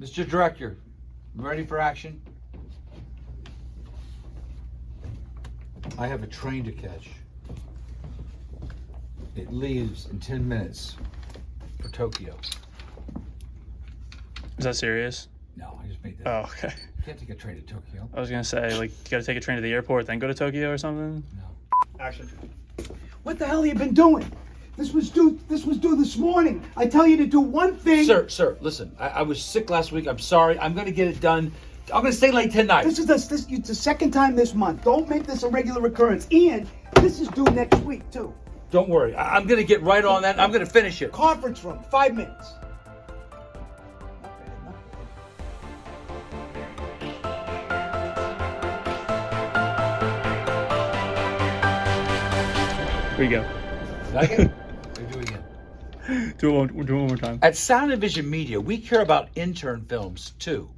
Mr. Director, ready for action? I have a train to catch. It leaves in 10 minutes for Tokyo. Is that serious? No, I just made that. Oh, okay. You can't take a train to Tokyo. I was gonna say, like, you gotta take a train to the airport, then go to Tokyo or something. No. Action. What the hell have you been doing? This was due this morning. I tell you to do one thing. Sir, listen. I was sick last week. I'm sorry. I'm going to get it done. I'm going to stay late tonight. This is the second time this month. Don't make this a regular occurrence. And this is due next week, too. Don't worry. I'm going to get right on that. I'm going to finish it. Conference room, 5 minutes. Here you go. Like it? We'll do it again. Do it one more time. At Sound and Vision Media, we care about intern films, too.